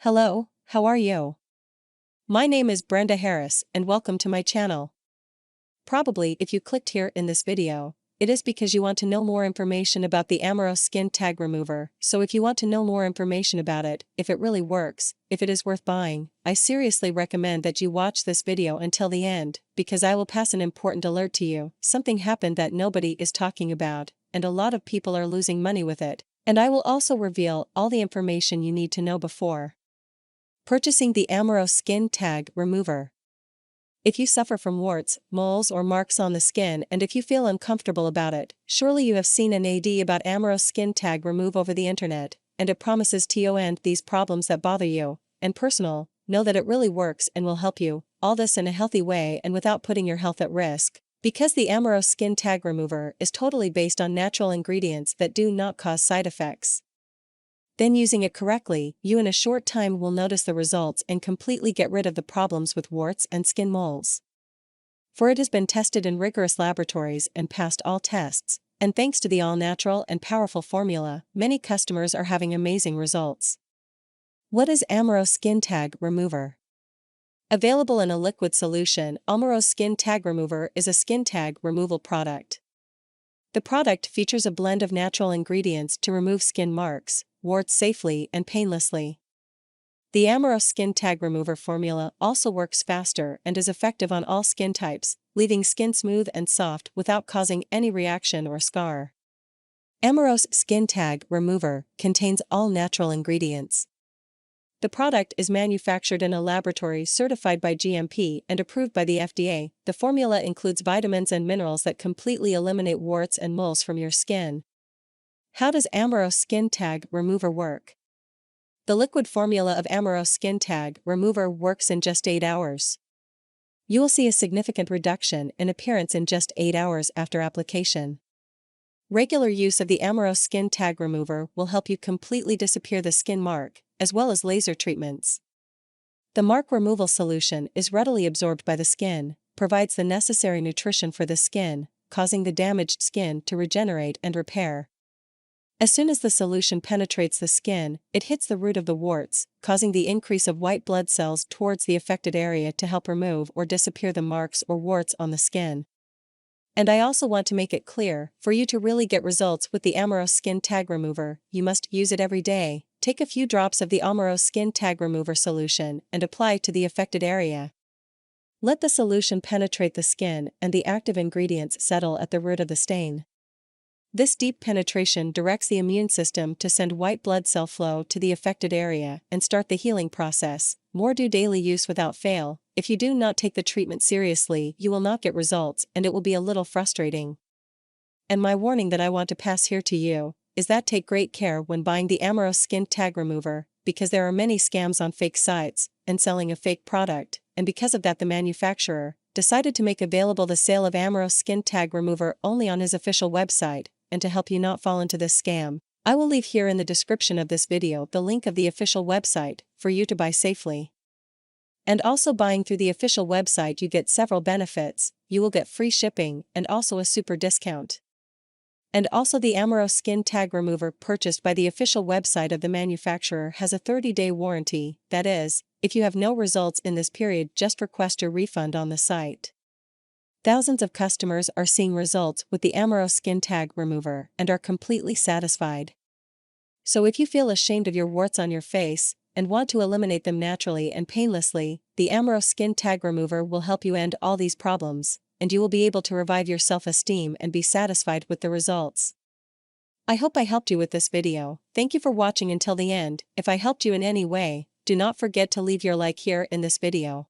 Hello, how are you? My name is Brenda Harris and welcome to my channel. Probably if you clicked here in this video, it is because you want to know more information about the Amarose Skin Tag Remover. So if you want to know more information about it, if it really works, if it is worth buying, I seriously recommend that you watch this video until the end, because I will pass an important alert to you. Something happened that nobody is talking about, and a lot of people are losing money with it, and I will also reveal all the information you need to know before purchasing the Amarose Skin Tag Remover. If you suffer from warts, moles or marks on the skin and if you feel uncomfortable about it, surely you have seen an ad about Amarose Skin Tag Remove over the internet, and it promises to end these problems that bother you, and personal, know that it really works and will help you, all this in a healthy way and without putting your health at risk. Because the Amarose Skin Tag Remover is totally based on natural ingredients that do not cause side effects. Then using it correctly, you in a short time will notice the results and completely get rid of the problems with warts and skin moles. For it has been tested in rigorous laboratories and passed all tests, and thanks to the all-natural and powerful formula, many customers are having amazing results. What is Amarose Skin Tag Remover? Available in a liquid solution, Amarose Skin Tag Remover is a skin tag removal product. The product features a blend of natural ingredients to remove skin marks, warts safely and painlessly. The Amarose Skin Tag Remover formula also works faster and is effective on all skin types, leaving skin smooth and soft without causing any reaction or scar. Amarose Skin Tag Remover contains all natural ingredients. The product is manufactured in a laboratory certified by GMP and approved by the FDA. The formula includes vitamins and minerals that completely eliminate warts and moles from your skin. How does Amarose Skin Tag Remover work? The liquid formula of Amarose Skin Tag Remover works in just 8 hours. You will see a significant reduction in appearance in just 8 hours after application. Regular use of the Amarose Skin Tag Remover will help you completely disappear the skin mark, as well as laser treatments. The mark removal solution is readily absorbed by the skin, provides the necessary nutrition for the skin, causing the damaged skin to regenerate and repair. As soon as the solution penetrates the skin, it hits the root of the warts, causing the increase of white blood cells towards the affected area to help remove or disappear the marks or warts on the skin. And I also want to make it clear, for you to really get results with the Amarose Skin Tag Remover, you must use it every day. Take a few drops of the Amarose Skin Tag Remover solution and apply to the affected area. Let the solution penetrate the skin and the active ingredients settle at the root of the stain. This deep penetration directs the immune system to send white blood cell flow to the affected area and start the healing process. More do daily use without fail. If you do not take the treatment seriously, you will not get results and it will be a little frustrating. And my warning that I want to pass here to you is that take great care when buying the Amarose Skin Tag Remover, because there are many scams on fake sites and selling a fake product, and because of that the manufacturer decided to make available the sale of Amarose Skin Tag Remover only on his official website. And to help you not fall into this scam, I will leave here in the description of this video the link of the official website for you to buy safely. And also buying through the official website you get several benefits. You will get free shipping and also a super discount. And also the Amarose Skin Tag Remover purchased by the official website of the manufacturer has a 30-day warranty. That is, if you have no results in this period, just request your refund on the site. Thousands of customers are seeing results with the Amarose Skin Tag Remover and are completely satisfied. So if you feel ashamed of your warts on your face and want to eliminate them naturally and painlessly, the Amarose Skin Tag Remover will help you end all these problems, and you will be able to revive your self-esteem and be satisfied with the results. I hope I helped you with this video. Thank you for watching until the end. If I helped you in any way, do not forget to leave your like here in this video.